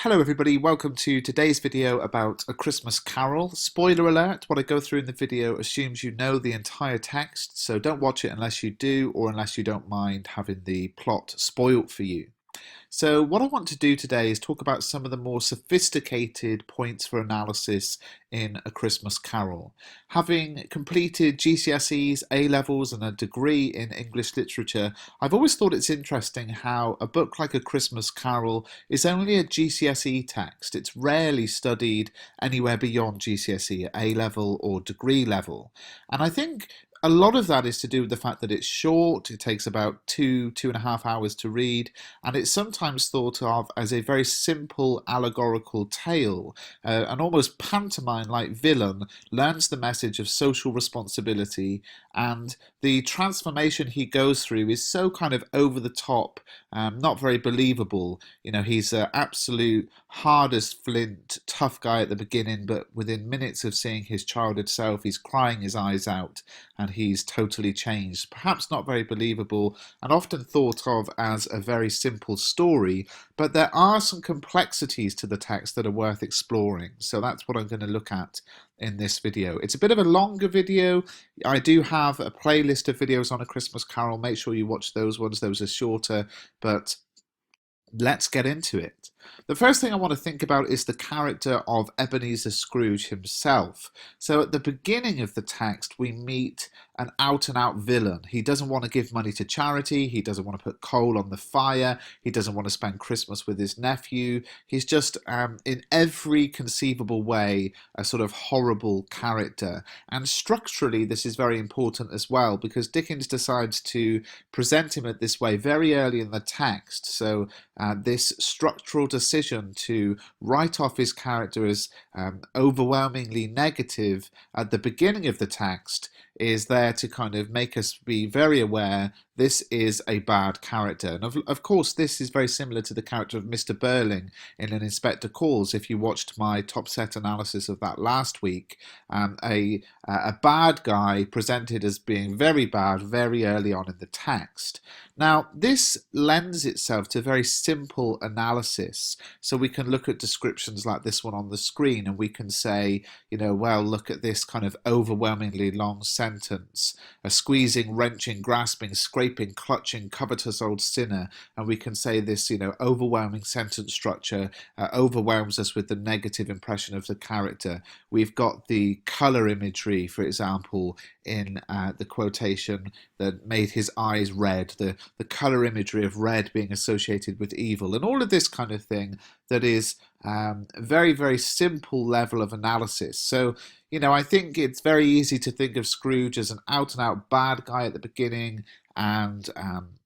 Hello everybody, welcome to today's video about A Christmas Carol. Spoiler alert, what I go through in the video assumes you know the entire text, so don't watch it unless you do or unless you don't mind having the plot spoilt for you. So what I want to do today is talk about some of the more sophisticated points for analysis in A Christmas Carol. Having completed GCSEs, A-levels and a degree in English literature, I've always thought it's interesting how a book like A Christmas Carol is only a GCSE text. It's rarely studied anywhere beyond GCSE, A-level or degree level. And I think a lot of that is to do with the fact that it's short, it takes about 2.5 hours to read, and it's sometimes thought of as a very simple allegorical tale. An almost pantomime-like villain learns the message of social responsibility, and the transformation he goes through is so kind of over the top, not very believable. You know, he's an absolute hard as flint, tough guy at the beginning, but within minutes of seeing his childhood self, he's crying his eyes out, and he's totally changed. Perhaps not very believable and often thought of as a very simple story, but there are some complexities to the text that are worth exploring. So that's what I'm going to look at in this video. It's a bit of a longer video. I do have a playlist of videos on A Christmas Carol. Make sure you watch those ones. Those are shorter, but let's get into it. The first thing I want to think about is the character of Ebenezer Scrooge himself. So at the beginning of the text, we meet an out-and-out villain. He doesn't want to give money to charity. He doesn't want to put coal on the fire. He doesn't want to spend Christmas with his nephew. He's just, in every conceivable way, a sort of horrible character. And structurally, this is very important as well, because Dickens decides to present him this way very early in the text. So this structural decision to write off his character as overwhelmingly negative at the beginning of the text is there to kind of make us be very aware this is a bad character. And of course, this is very similar to the character of Mr. Burling in An Inspector Calls. If you watched my top set analysis of that last week, a bad guy presented as being very bad very early on in the text. Now, this lends itself to very simple analysis. So we can look at descriptions like this one on the screen and we can say, you know, well, look at this kind of overwhelmingly long sentence. A squeezing, wrenching, grasping, scraping, clutching, covetous old sinner. And we can say this, you know, overwhelming sentence structure overwhelms us with the negative impression of the character. We've got the colour imagery, for example, in the quotation that made his eyes red, the colour imagery of red being associated with evil, and all of this kind of thing that is very, very simple level of analysis. So, you know, I think it's very easy to think of Scrooge as an out-and-out bad guy at the beginning and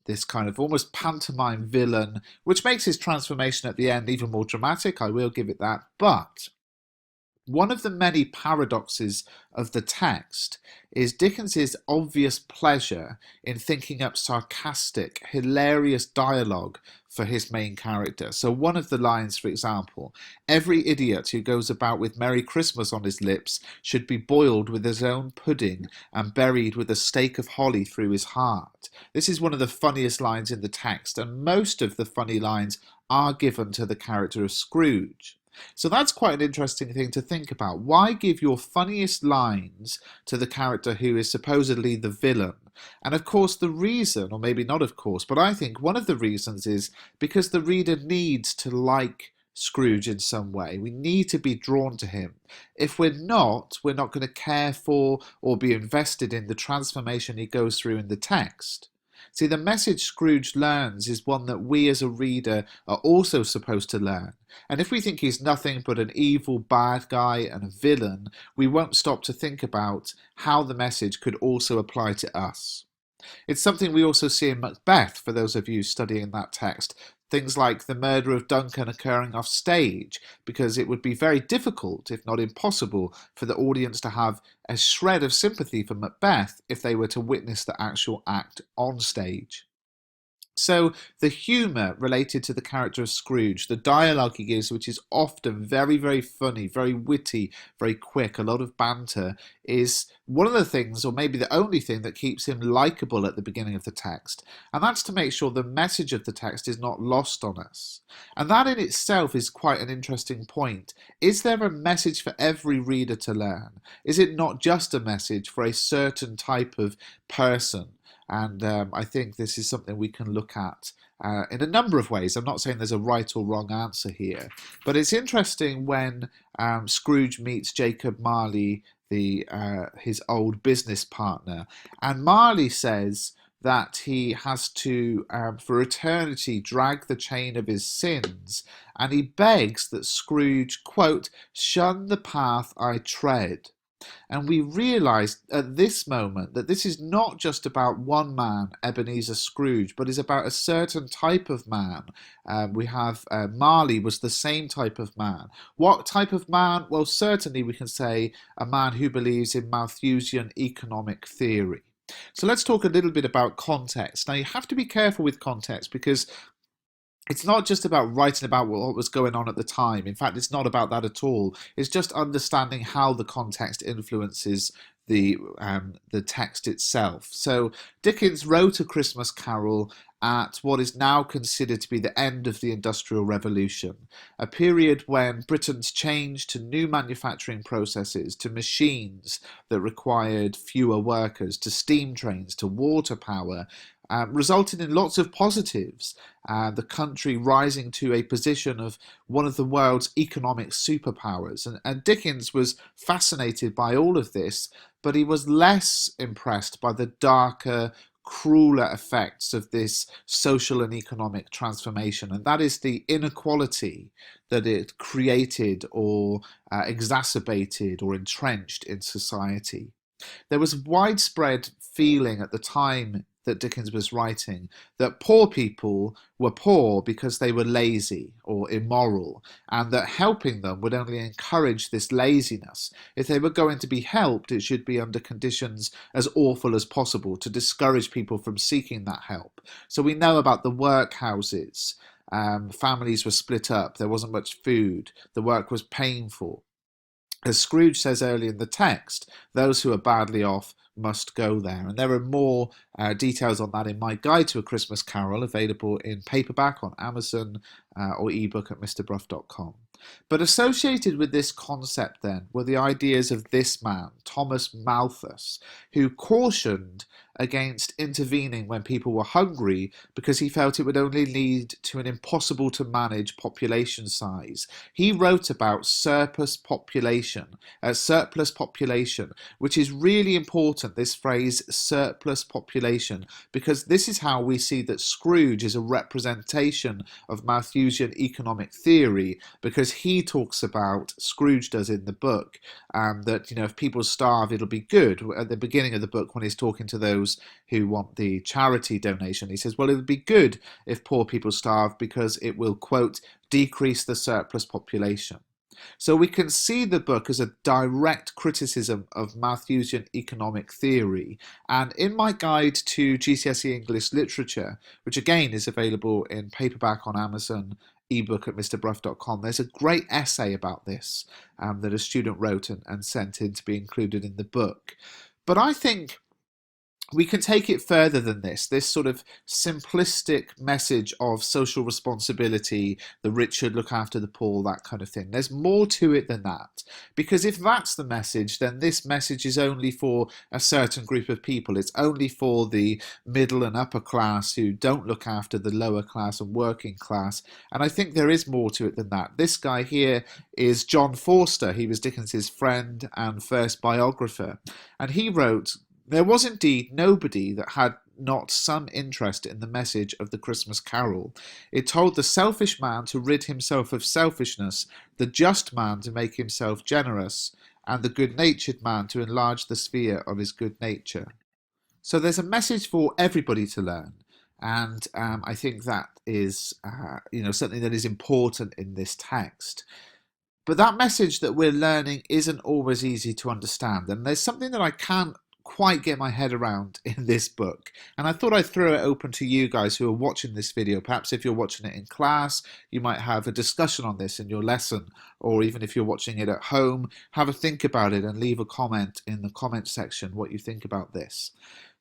this kind of almost pantomime villain, which makes his transformation at the end even more dramatic, I will give it that. But one of the many paradoxes of the text is Dickens's obvious pleasure in thinking up sarcastic, hilarious dialogue for his main character. So one of the lines, for example, every idiot who goes about with Merry Christmas on his lips should be boiled with his own pudding and buried with a stake of holly through his heart. This is one of the funniest lines in the text, and most of the funny lines are given to the character of Scrooge. So that's quite an interesting thing to think about. Why give your funniest lines to the character who is supposedly the villain? And of course the reason, or maybe not of course, but I think one of the reasons is because the reader needs to like Scrooge in some way. We need to be drawn to him. If we're not going to care for or be invested in the transformation he goes through in the text. See, the message Scrooge learns is one that we as a reader are also supposed to learn. And if we think he's nothing but an evil bad guy and a villain, we won't stop to think about how the message could also apply to us. It's something we also see in Macbeth, for those of you studying that text. Things like the murder of Duncan occurring off stage, because it would be very difficult, if not impossible, for the audience to have a shred of sympathy for Macbeth if they were to witness the actual act on stage. So the humour related to the character of Scrooge, the dialogue he gives, which is often very, very funny, very witty, very quick, a lot of banter, is one of the things, or maybe the only thing, that keeps him likeable at the beginning of the text. And that's to make sure the message of the text is not lost on us. And that in itself is quite an interesting point. Is there a message for every reader to learn? Is it not just a message for a certain type of person? And I think this is something we can look at in a number of ways. I'm not saying there's a right or wrong answer here, but it's interesting when Scrooge meets Jacob Marley, his old business partner, and Marley says that he has to, for eternity, drag the chain of his sins, and he begs that Scrooge, quote, shun the path I tread. And we realise at this moment that this is not just about one man, Ebenezer Scrooge, but is about a certain type of man. We have Marley was the same type of man. What type of man? Well, certainly we can say a man who believes in Malthusian economic theory. So let's talk a little bit about context. Now, you have to be careful with context because it's not just about writing about what was going on at the time. In fact, it's not about that at all. It's just understanding how the context influences the text itself. So Dickens wrote A Christmas Carol at what is now considered to be the end of the Industrial Revolution, a period when Britain's changed to new manufacturing processes, to machines that required fewer workers, to steam trains, to water power, resulted in lots of positives. The country rising to a position of one of the world's economic superpowers. And Dickens was fascinated by all of this, but he was less impressed by the darker, crueler effects of this social and economic transformation, and that is the inequality that it created or exacerbated or entrenched in society. There was widespread feeling at the time that Dickens was writing that poor people were poor because they were lazy or immoral, and that helping them would only encourage this laziness. If they were going to be helped, it should be under conditions as awful as possible to discourage people from seeking that help. So we know about the workhouses. Families were split up, there wasn't much food, the work was painful. As Scrooge says early in the text, those who are badly off must go there. And there are more details on that in my guide to A Christmas Carol, available in paperback on Amazon or ebook at mrbruff.com. But associated with this concept then were the ideas of this man, Thomas Malthus, who cautioned against intervening when people were hungry because he felt it would only lead to an impossible to manage population size. He wrote about surplus population, which is really important, this phrase surplus population, because this is how we see that Scrooge is a representation of Malthusian economic theory, because he talks about, Scrooge does in the book, that if people starve it'll be good. At the beginning of the book, when he's talking to those who want the charity donation, he says, well, it would be good if poor people starve because it will, quote, decrease the surplus population. So we can see the book as a direct criticism of Malthusian economic theory. And in my guide to GCSE English literature, which again is available in paperback on Amazon, ebook at mrbruff.com, there's a great essay about this that a student wrote and sent in to be included in the book. But I think we can take it further than this sort of simplistic message of social responsibility, the rich should look after the poor, that kind of thing. There's more to it than that. Because if that's the message, then this message is only for a certain group of people. It's only for the middle and upper class who don't look after the lower class and working class. And I think there is more to it than that. This guy here is John Forster. He was Dickens's friend and first biographer. And he wrote, there was indeed nobody that had not some interest in the message of the Christmas Carol. It told the selfish man to rid himself of selfishness, the just man to make himself generous, and the good-natured man to enlarge the sphere of his good nature. So there's a message for everybody to learn, and I think that is something that is important in this text. But that message that we're learning isn't always easy to understand, and there's something that I can't quite get my head around in this book. And I thought I'd throw it open to you guys who are watching this video. Perhaps if you're watching it in class, you might have a discussion on this in your lesson, or even if you're watching it at home, have a think about it and leave a comment in the comment section what you think about this.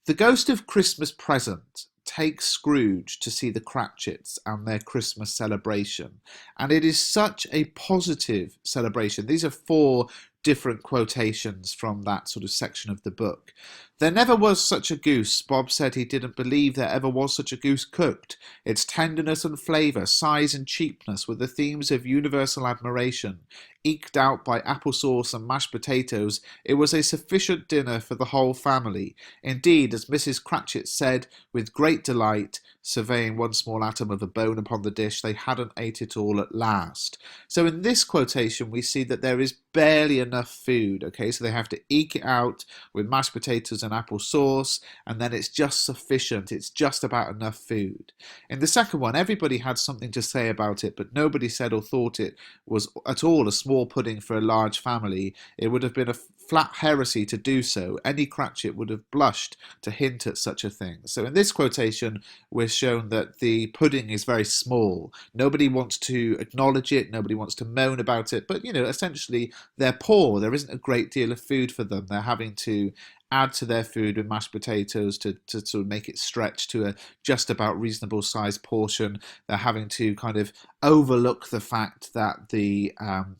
The Ghost of Christmas Present takes Scrooge to see the Cratchits and their Christmas celebration. And it is such a positive celebration. These are 4 different quotations from that sort of section of the book. There never was such a goose. Bob said he didn't believe there ever was such a goose cooked. Its tenderness and flavour, size and cheapness were the themes of universal admiration. Eked out by applesauce and mashed potatoes, it was a sufficient dinner for the whole family. Indeed, as Mrs. Cratchit said, with great delight, surveying one small atom of a bone upon the dish, they hadn't ate it all at last. So in this quotation, we see that there is barely enough food, okay? So they have to eke it out with mashed potatoes and applesauce, and then it's just sufficient. It's just about enough food. In the second one, everybody had something to say about it, but nobody said or thought it was at all a small pudding for a large family. It would have been a flat heresy to do so. Any Cratchit would have blushed to hint at such a thing. So in this quotation, we're shown that the pudding is very small. Nobody wants to acknowledge it. Nobody wants to moan about it. But, you know, essentially, they're poor. There isn't a great deal of food for them. They're having to add to their food with mashed potatoes to sort of make it stretch to a just about reasonable sized portion. They're having to kind of overlook the fact that the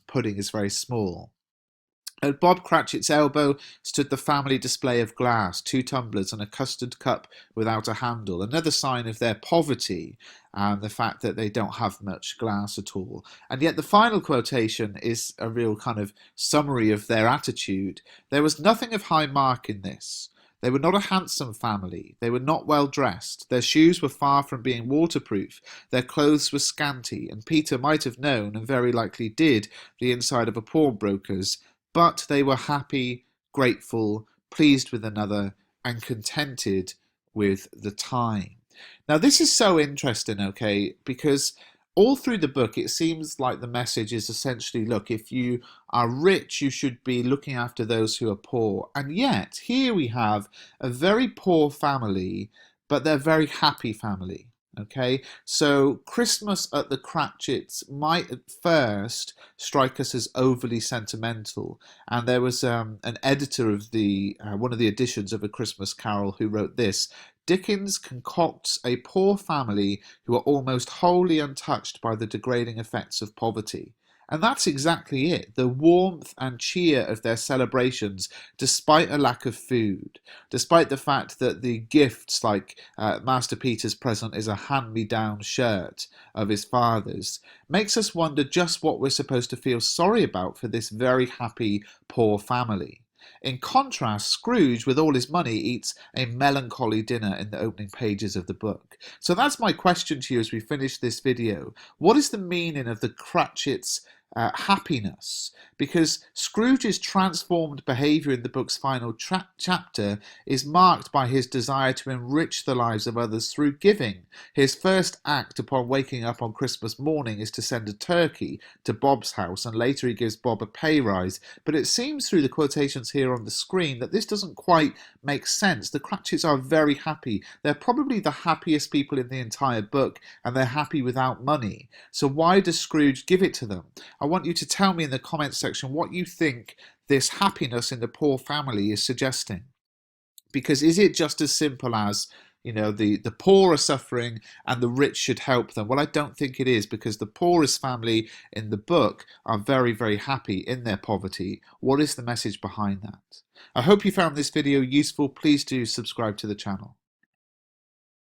pudding is very small. At Bob Cratchit's elbow stood the family display of glass, 2 tumblers and a custard cup without a handle, another sign of their poverty and the fact that they don't have much glass at all. And yet the final quotation is a real kind of summary of their attitude. There was nothing of high mark in this. They were not a handsome family. They were not well dressed. Their shoes were far from being waterproof. Their clothes were scanty, and Peter might have known, and very likely did, the inside of a pawnbroker's. But they were happy, grateful, pleased with another, and contented with the time. Now, this is so interesting, okay, because all through the book, it seems like the message is essentially, look, if you are rich, you should be looking after those who are poor. And yet, here we have a very poor family, but they're a very happy family. Okay, so Christmas at the Cratchits might at first strike us as overly sentimental, and there was an editor of the one of the editions of A Christmas Carol who wrote this: Dickens concocts a poor family who are almost wholly untouched by the degrading effects of poverty. And that's exactly it. The warmth and cheer of their celebrations, despite a lack of food, despite the fact that the gifts, like Master Peter's present is a hand-me-down shirt of his father's, makes us wonder just what we're supposed to feel sorry about for this very happy, poor family. In contrast, Scrooge, with all his money, eats a melancholy dinner in the opening pages of the book. So that's my question to you as we finish this video. What is the meaning of the Cratchits' happiness? Because Scrooge's transformed behaviour in the book's final chapter is marked by his desire to enrich the lives of others through giving. His first act upon waking up on Christmas morning is to send a turkey to Bob's house, and later he gives Bob a pay rise. But it seems through the quotations here on the screen that this doesn't quite make sense. The Cratchits are very happy. They're probably the happiest people in the entire book, and they're happy without money. So why does Scrooge give it to them? I want you to tell me in the comments section what you think this happiness in the poor family is suggesting. Because is it just as simple as, you know, the poor are suffering and the rich should help them? Well, I don't think it is, because the poorest family in the book are very, very happy in their poverty. What is the message behind that? I hope you found this video useful. Please do subscribe to the channel.